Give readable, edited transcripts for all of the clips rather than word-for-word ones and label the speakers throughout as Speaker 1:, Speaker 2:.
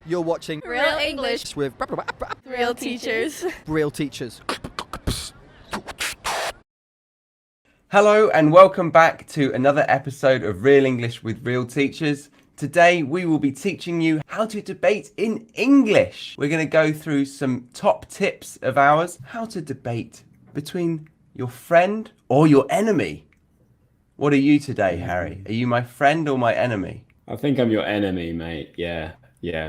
Speaker 1: You're watching
Speaker 2: Real English
Speaker 1: with
Speaker 2: Real Teachers.
Speaker 1: Real Teachers.
Speaker 3: Hello and welcome back to another episode of Real English with Real Teachers. Today we will be teaching you how to debate in English. We're going to go through some top tips of ours, how to debate between your friend or your enemy. What are you today, Harry? Are you my friend or my enemy?
Speaker 4: I think I'm your enemy, mate. Yeah.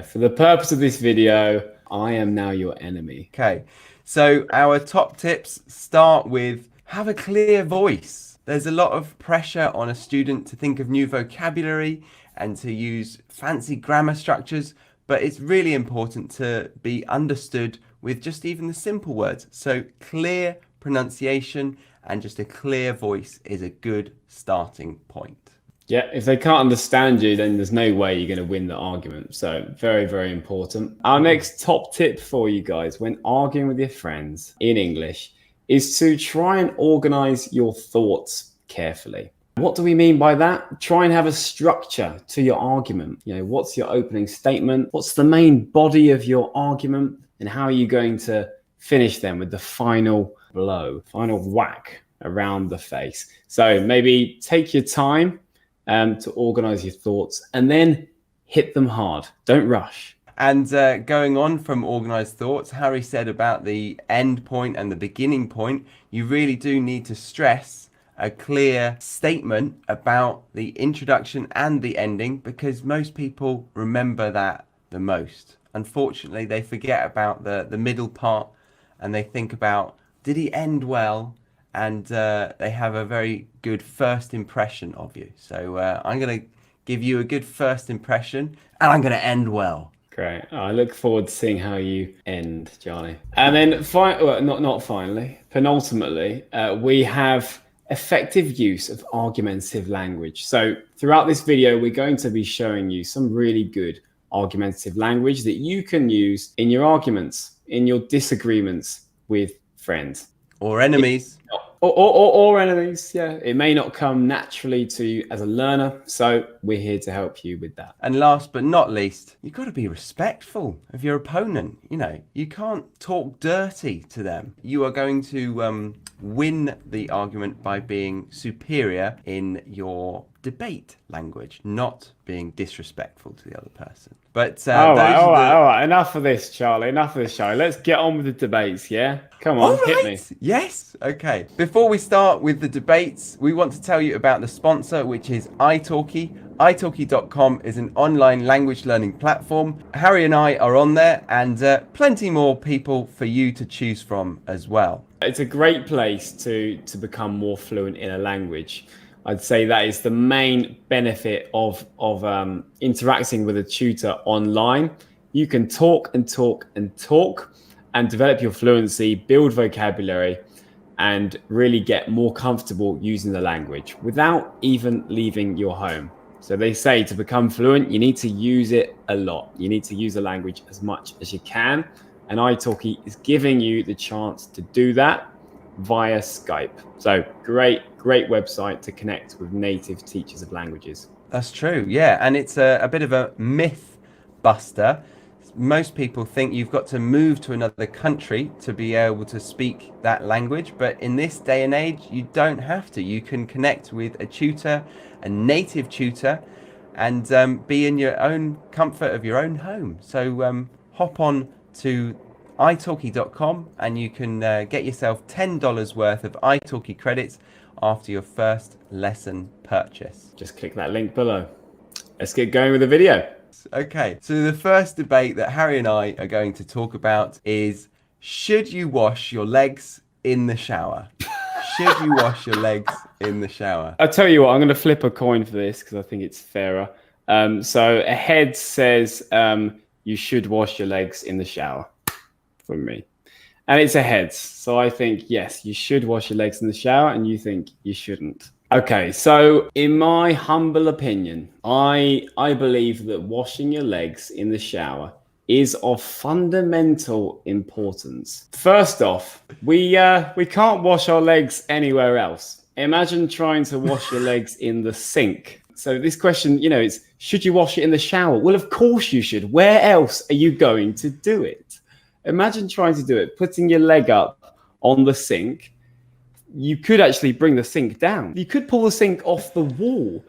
Speaker 4: For the purpose of this video, I am now your enemy.
Speaker 3: Okay, so our top tips start with have a clear voice. There's a lot of pressure on a student to think of new vocabulary and to use fancy grammar structures, but it's really important to be understood with just even the simple words. So clear pronunciation and just a clear voice is a good starting point.
Speaker 4: Yeah, if they can't understand you, then there's no way you're going to win the argument. So very, very important. Our next top tip for you guys when arguing with your friends in English is to try and organize your thoughts carefully. What do we mean by that? Try and have a structure to your argument. You know, what's your opening statement? What's the main body of your argument? And how are you going to finish them with the final blow, final whack around the face? So maybe take your time to organize your thoughts and then hit them hard. Don't rush.
Speaker 3: And going on from organized thoughts, Harry said about the end point and the beginning point, you really do need to stress a clear statement about the introduction and the ending because most people remember that the most. Unfortunately, they forget about the middle part and they think about, did he end well? And they have a very good first impression of you. So I'm going to give you a good first impression and I'm going to end well.
Speaker 4: Great. I look forward to seeing how you end, Charlie. And then, not finally, penultimately, we have effective use of argumentative language. So throughout this video, we're going to be showing you some really good argumentative language that you can use in your arguments, in your disagreements with friends.
Speaker 3: Or enemies.
Speaker 4: Or enemies, yeah. It may not come naturally to you as a learner, so we're here to help you with that.
Speaker 3: And last but not least, you've got to be respectful of your opponent. You know, you can't talk dirty to them. You are going to win the argument by being superior in your debate language, not being disrespectful to the other person. But
Speaker 4: all right. Enough of this, Charlie. Let's get on with the debates, yeah? Come on, hit me.
Speaker 3: Yes. Okay. Before we start with the debates, we want to tell you about the sponsor, which is italki. italki.com is an online language learning platform. Harry and I are on there and plenty more people for you to choose from as well.
Speaker 4: It's a great place to become more fluent in a language. I'd say that is the main benefit of interacting with a tutor online. You can talk and develop your fluency, build vocabulary, and really get more comfortable using the language without even leaving your home. So they say to become fluent, you need to use it a lot. You need to use the language as much as you can. And italki is giving you the chance to do that via Skype. So great website to connect with native teachers of languages.
Speaker 3: That's true, yeah. And it's a bit of a myth buster. Most people think you've got to move to another country to be able to speak that language. But in this day and age, you don't have to. You can connect with a tutor, a native tutor, and be in your own comfort of your own home. So hop on to italki.com and you can get yourself $10 worth of italki credits after your first lesson purchase.
Speaker 4: Just click that link below. Let's get going with the video.
Speaker 3: Okay, so the first debate that Harry and I are going to talk about is, should you wash your legs in the shower? Should you wash your legs in the shower?
Speaker 4: I'll tell you what, I'm going to flip a coin for this because I think it's fairer. So a head says you should wash your legs in the shower for me. And it's a heads. So I think, yes, you should wash your legs in the shower, and you think you shouldn't. Okay, so in my humble opinion, I believe that washing your legs in the shower is of fundamental importance. First off, we can't wash our legs anywhere else. Imagine trying to wash your legs in the sink. So this question, you know, it's Should you wash it in the shower? Well, of course you should. Where else are you going to do it? Imagine trying to do it, putting your leg up on the sink. You could actually bring the sink down. You could pull the sink off the wall,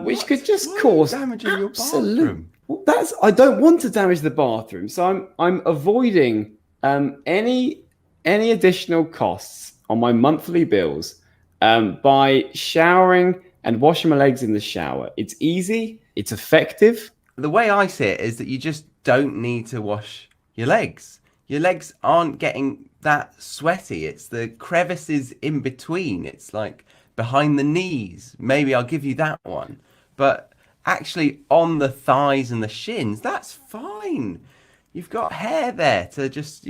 Speaker 4: which could just cause
Speaker 3: damaging your
Speaker 4: absolute.
Speaker 3: bathroom.
Speaker 4: Well, I don't want to damage the bathroom, so I'm avoiding any additional costs on my monthly bills by showering and washing my legs in the shower. It's easy, it's effective.
Speaker 3: The way I see it is that you just don't need to wash your legs. Your legs aren't getting that sweaty. It's the crevices in between. It's like behind the knees. Maybe I'll give you that one. But actually on the thighs and the shins, that's fine. You've got hair there to just,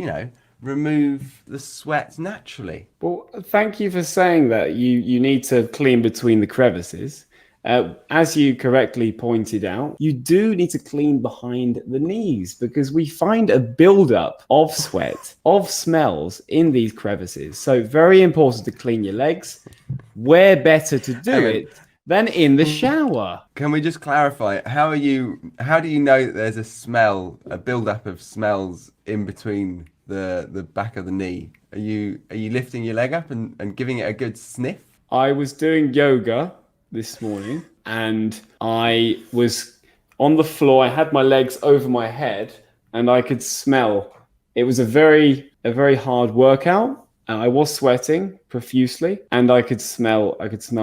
Speaker 3: remove the sweat naturally.
Speaker 4: Well, thank you for saying that. You need to clean between the crevices. As you correctly pointed out, you do need to clean behind the knees because we find a buildup of sweat, of smells in these crevices. So very important to clean your legs. Where better to do it than in the shower?
Speaker 3: Can we just clarify? How do you know that there's a smell, a buildup of smells in between the back of the knee? Are you lifting your leg up and giving it a good sniff?
Speaker 4: I was doing yoga this morning and I was on the floor. I had my legs over my head and I could smell. It was a very hard workout. I was sweating profusely and I could smell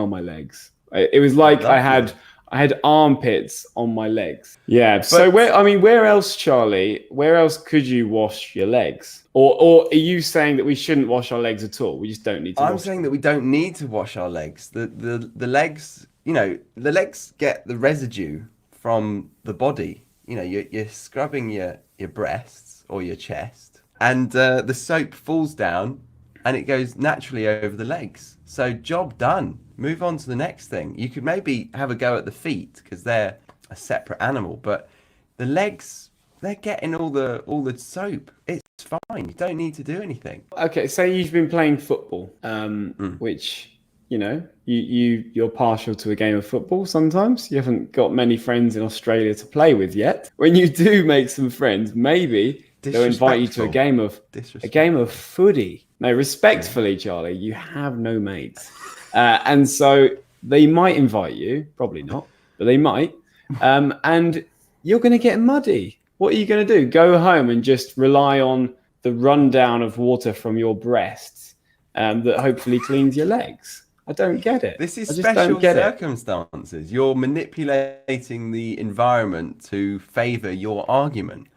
Speaker 4: my legs. It was like I had armpits on my legs. Yeah. So where else, Charlie? Where else could you wash your legs? Or are you saying that we shouldn't wash our legs at all? We just don't need to.
Speaker 3: I'm saying that we don't need to wash our legs. The legs, the legs get the residue from the body. You're scrubbing your breasts or your chest, and the soap falls down, and it goes naturally over the legs. So job done. Move on to the next thing. You could maybe have a go at the feet because they're a separate animal, but the legs, they're getting all the soap. It's fine. You don't need to do anything.
Speaker 4: Okay, say you've been playing football, which you're partial to a game of football. Sometimes you haven't got many friends in Australia to play with yet. When you do make some friends, maybe they'll invite you to a game of footy. No, respectfully, Charlie, you have no mates. And so they might invite you, probably not, but they might. And you're going to get muddy. What are you going to do? Go home and just rely on the rundown of water from your breasts that hopefully cleans your legs? I don't get it.
Speaker 3: This is special circumstances. You're manipulating the environment to favour your argument.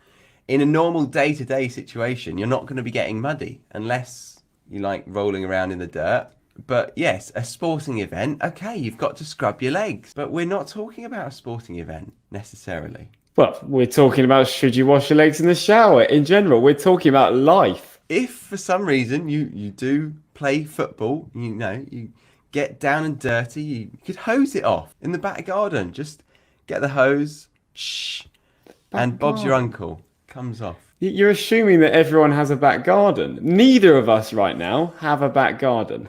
Speaker 3: In a normal day-to-day situation, you're not going to be getting muddy unless you like rolling around in the dirt. But yes, a sporting event, okay, you've got to scrub your legs. But we're not talking about a sporting event necessarily.
Speaker 4: Well, we're talking about should you wash your legs in the shower in general. We're talking about life.
Speaker 3: If for some reason you do play football, you get down and dirty, you could hose it off in the back garden. Just get the hose, and Bob's your uncle. Comes off.
Speaker 4: You're assuming that everyone has a back garden. Neither of us right now have a back garden.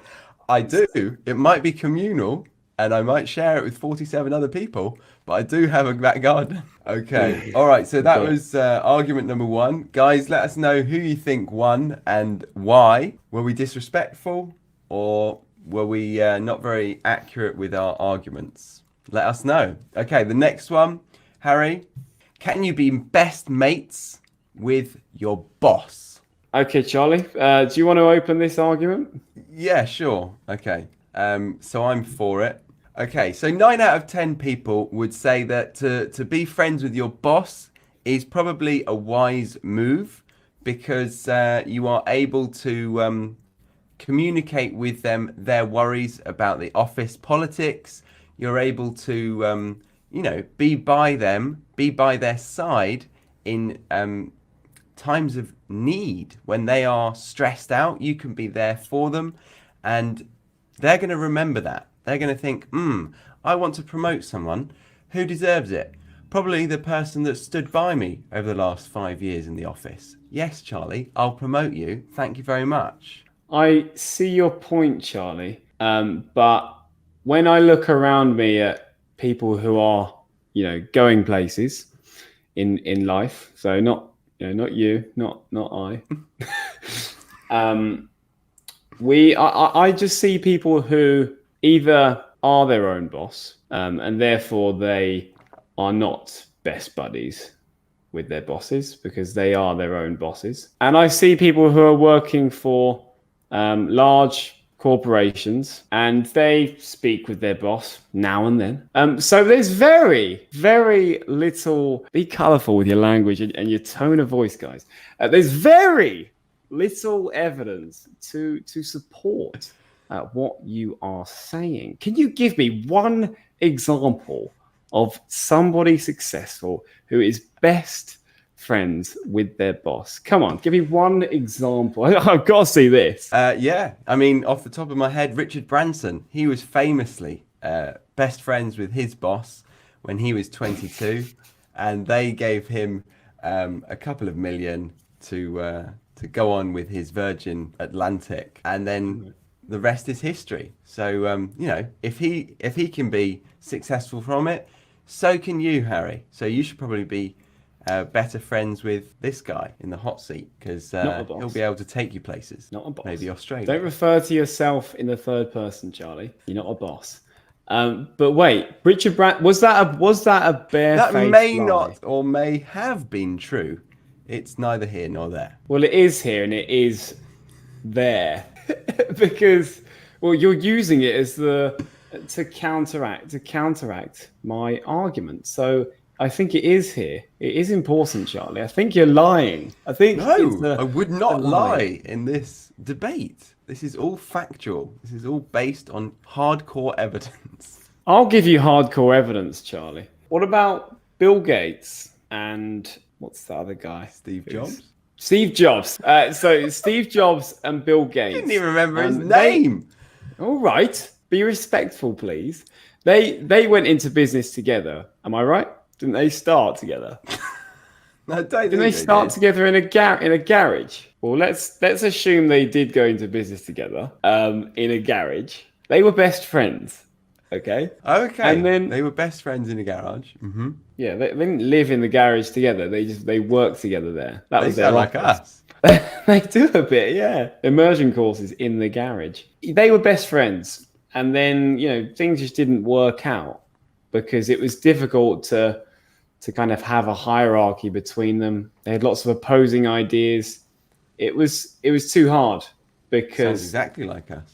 Speaker 3: I do. It might be communal and I might share it with 47 other people, but I do have a back garden. Okay. All right. So that was argument number one. Guys, let us know who you think won and why. Were we disrespectful or were we not very accurate with our arguments? Let us know. Okay. The next one, Harry, can you be best mates with your boss?
Speaker 4: Okay, Charlie, do you want to open this argument?
Speaker 3: Yeah, sure. Okay. So I'm for it. Okay, so 9 out of 10 people would say that to be friends with your boss is probably a wise move because you are able to communicate with them their worries about the office politics. You're able to, be by them, be by their side in times of need. When they are stressed out, you can be there for them and they're going to remember that. They're going to think, I want to promote someone who deserves it. Probably the person that stood by me over the last 5 years in the office. Yes, Charlie, I'll promote you. Thank you very much.
Speaker 4: I see your point, Charlie. But when I look around me at people who are going places in life. So not you, not I. I just see people who either are their own boss, and therefore they are not best buddies with their bosses because they are their own bosses. And I see people who are working for large corporations and they speak with their boss now and then. So there's very, very little, be colorful with your language and your tone of voice, guys. There's very little evidence to support what you are saying. Can you give me one example of somebody successful who is best friends with their boss? Come on, give me one example. I've got to see this.
Speaker 3: Yeah, I mean, off the top of my head, Richard Branson, he was famously best friends with his boss when he was 22, and they gave him a couple of million to go on with his Virgin Atlantic, and then the rest is history. So if he can be successful from it, so can you, Harry. So you should probably be better friends with this guy in the hot seat, because he'll be able to take you places.
Speaker 4: Not a boss.
Speaker 3: Maybe Australia.
Speaker 4: Don't refer to yourself in the third person, Charlie. You're not a boss. But wait, Richard Branson, was that a barefaced
Speaker 3: That may
Speaker 4: lie?
Speaker 3: not or may have been true. It's neither here nor there.
Speaker 4: Well, it is here and it is there because you're using it as to counteract my argument. So I think it is here. It is important, Charlie. I think you're lying. I think
Speaker 3: no, I would not lie in this debate. This is all factual. This is all based on hardcore evidence.
Speaker 4: I'll give you hardcore evidence, Charlie. What about Bill Gates and what's the other guy?
Speaker 3: Steve Jobs.
Speaker 4: Steve Jobs. So Steve Jobs and Bill Gates.
Speaker 3: I didn't even remember his name.
Speaker 4: All right. Be respectful, please. They went into business together. Am I right? Didn't they start together?
Speaker 3: No,
Speaker 4: didn't they start together in a garage? Well, let's assume they did go into business together in a garage. They were best friends. Okay.
Speaker 3: And then they were best friends in a garage. Mm-hmm.
Speaker 4: Yeah, they didn't live in the garage together. They worked together there. That was their
Speaker 3: like us.
Speaker 4: They do a bit, yeah. Immersion courses in the garage. They were best friends, and then things just didn't work out because it was difficult to kind of have a hierarchy between them. They had lots of opposing ideas. It was too hard because
Speaker 3: sounds exactly like us.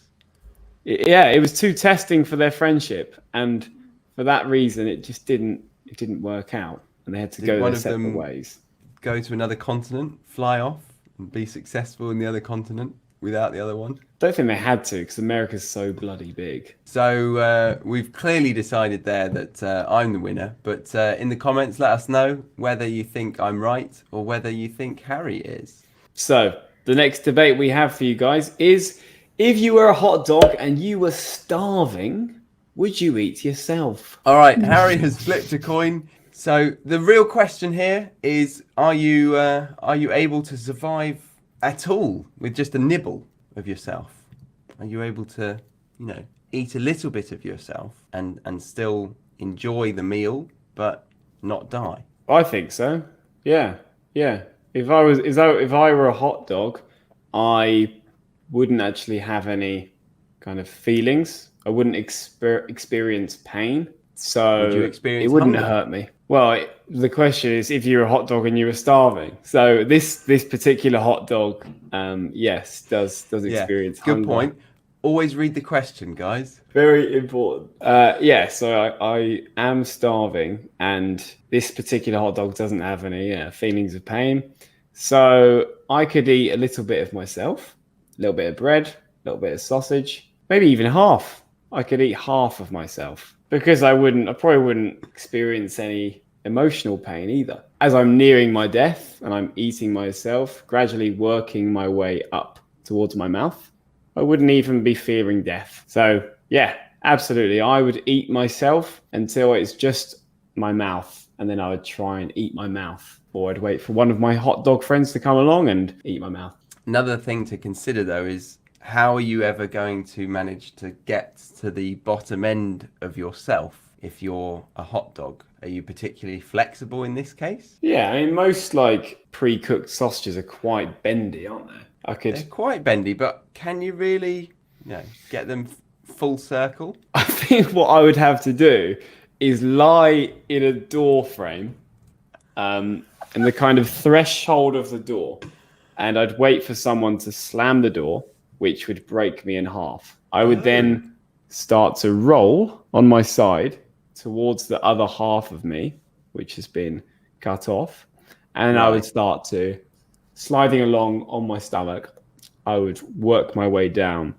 Speaker 4: It was too testing for their friendship, and for that reason, it didn't work out, and they had to go their separate ways.
Speaker 3: Go to another continent, fly off, and be successful in the other continent without the other one?
Speaker 4: Don't think they had to, because America's so bloody big.
Speaker 3: So we've clearly decided there that I'm the winner, but in the comments, let us know whether you think I'm right or whether you think Harry is.
Speaker 4: So the next debate we have for you guys is, if you were a hot dog and you were starving, would you eat yourself?
Speaker 3: All right, Harry has flipped a coin. So the real question here is, are you able to survive at all with just a nibble of yourself? Are you able to, eat a little bit of yourself and still enjoy the meal but not die?
Speaker 4: I think so. Yeah. If I were a hot dog, I wouldn't actually have any kind of feelings. I wouldn't experience pain. So
Speaker 3: would you experience
Speaker 4: it wouldn't
Speaker 3: hunger?
Speaker 4: hurt me. Well, the question is, if you're a hot dog and you were starving. So this particular hot dog, yes, does experience hunger.
Speaker 3: Good point. Always read the question, guys.
Speaker 4: Very important. So I am starving, and this particular hot dog doesn't have any feelings of pain. So I could eat a little bit of myself, a little bit of bread, a little bit of sausage, maybe even half. I could eat half of myself. Because I probably wouldn't experience any emotional pain either. As I'm nearing my death and I'm eating myself, gradually working my way up towards my mouth, I wouldn't even be fearing death. So yeah, absolutely. I would eat myself until it's just my mouth, and then I would try and eat my mouth. Or I'd wait for one of my hot dog friends to come along and eat my mouth.
Speaker 3: Another thing to consider, though, is how are you ever going to manage to get to the bottom end of yourself? if you're a hot dog? Are you particularly flexible in this case?
Speaker 4: Yeah, I mean, most like pre-cooked sausages are quite bendy, aren't they?
Speaker 3: They're quite bendy, but can you really, get them full circle?
Speaker 4: I think what I would have to do is lie in a door frame, in the kind of threshold of the door, and I'd wait for someone to slam the door, which would break me in half. I would then start to roll on my side towards the other half of me, which has been cut off, and I would start to sliding along on my stomach. I would work my way down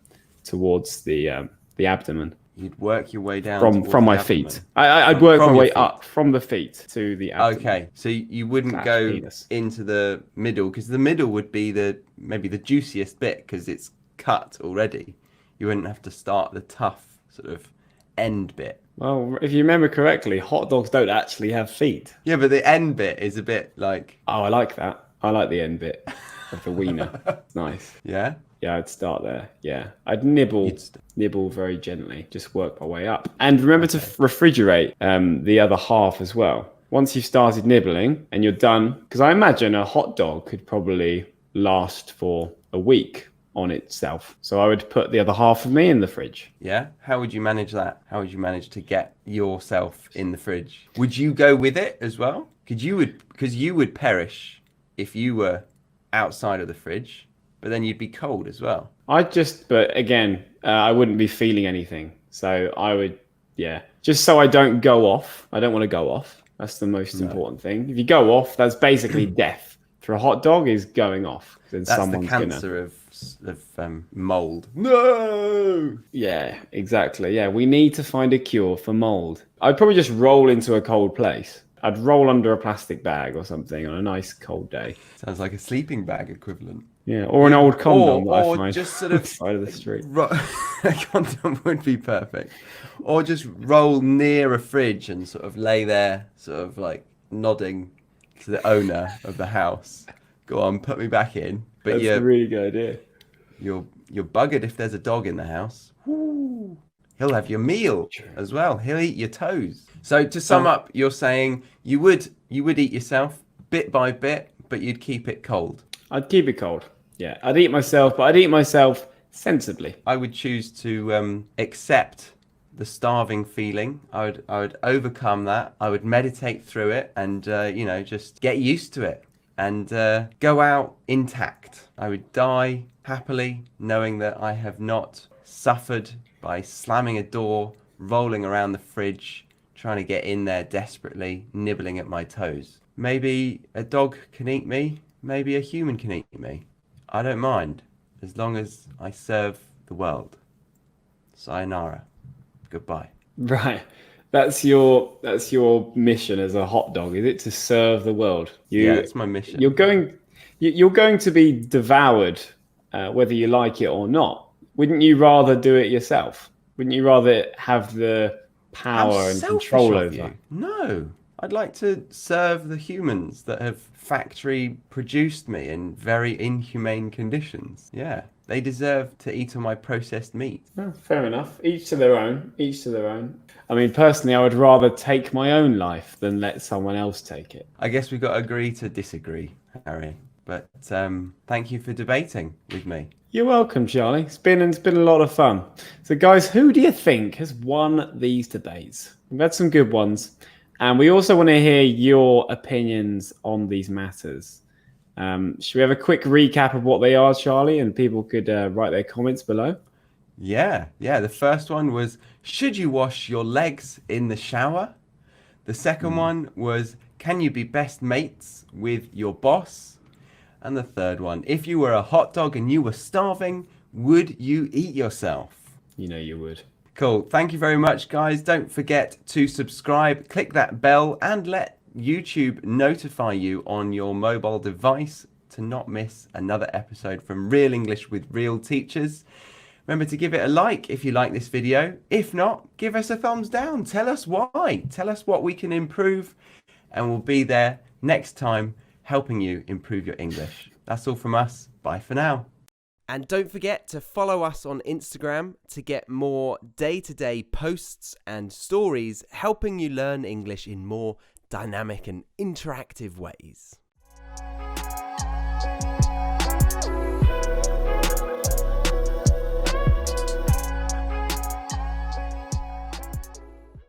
Speaker 4: towards the abdomen.
Speaker 3: You'd work your way down
Speaker 4: from my feet. I'd work my way up from the feet to the abdomen.
Speaker 3: Okay, so you wouldn't go into the middle, because the middle would be maybe the juiciest bit because it's cut already. You wouldn't have to start the tough sort of end bit.
Speaker 4: Well, if you remember correctly, hot dogs don't actually have feet.
Speaker 3: Yeah, but the end bit is a bit like...
Speaker 4: Oh, I like that. I like the end bit of the wiener. It's nice.
Speaker 3: Yeah?
Speaker 4: Yeah, I'd start there. Yeah, I'd nibble very gently, just work my way up. And remember to refrigerate the other half as well. Once you've started nibbling and you're done, because I imagine a hot dog could probably last for a week on itself. So I would put the other half of me in the fridge.
Speaker 3: Yeah? How would you manage that? How would you manage to get yourself in the fridge? Would you go with it as well? Because you would perish if you were outside of the fridge. But then you'd be cold as well.
Speaker 4: But again, I wouldn't be feeling anything. So I would, just so I don't go off. I don't want to go off. That's the most important thing. If you go off, that's basically death. For a hot dog is going off. Then
Speaker 3: that's the cancer of mold. No!
Speaker 4: Yeah, exactly. Yeah, we need to find a cure for mold. I'd probably just roll into a cold place. I'd roll under a plastic bag or something on a nice cold day.
Speaker 3: Sounds like a sleeping bag equivalent.
Speaker 4: Yeah, or an old condom that I find
Speaker 3: just sort of
Speaker 4: side of the street.
Speaker 3: A condom would be perfect. Or just roll near a fridge and sort of lay there, sort of like nodding to the owner of the house. Go on, put me back in. But
Speaker 4: That's a really good idea.
Speaker 3: You're buggered if there's a dog in the house. Woo. He'll have your meal as well. He'll eat your toes. So to sum up, you're saying you would eat yourself bit by bit, but you'd keep it cold.
Speaker 4: I'd keep it cold. Yeah, I'd eat myself, but I'd eat myself sensibly.
Speaker 3: I would choose to accept the starving feeling. I would overcome that. I would meditate through it and, just get used to it and go out intact. I would die happily knowing that I have not suffered by slamming a door, rolling around the fridge, trying to get in there desperately, nibbling at my toes. Maybe a dog can eat me. Maybe a human can eat me. I don't mind, as long as I serve the world. Sayonara. Goodbye.
Speaker 4: Right. That's your mission as a hot dog, is it? To serve the world.
Speaker 3: Yeah, that's my mission.
Speaker 4: You're going to be devoured, whether you like it or not. Wouldn't you rather do it yourself? Wouldn't you rather have the power and control over you?
Speaker 3: No. I'd like to serve the humans that have factory produced me in very inhumane conditions. Yeah, they deserve to eat all my processed meat.
Speaker 4: Oh, fair enough. Each to their own. Each to their own. I mean, personally, I would rather take my own life than let someone else take it.
Speaker 3: I guess we've got to agree to disagree, Harry. But thank you for debating with me.
Speaker 4: You're welcome, Charlie. It's been a lot of fun. So, guys, who do you think has won these debates? We've had some good ones. And we also want to hear your opinions on these matters. Should we have a quick recap of what they are, Charlie? And people could write their comments below.
Speaker 3: Yeah. The first one was, should you wash your legs in the shower? The second one was, can you be best mates with your boss? And the third one, if you were a hot dog and you were starving, would you eat yourself?
Speaker 4: You know you would.
Speaker 3: Cool. Thank you very much, guys. Don't forget to subscribe, click that bell, and let YouTube notify you on your mobile device to not miss another episode from Real English with Real Teachers. Remember to give it a like if you like this video. If not, give us a thumbs down. Tell us why. Tell us what we can improve, and we'll be there next time helping you improve your English. That's all from us. Bye for now. And don't forget to follow us on Instagram to get more day-to-day posts and stories helping you learn English in more dynamic and interactive ways.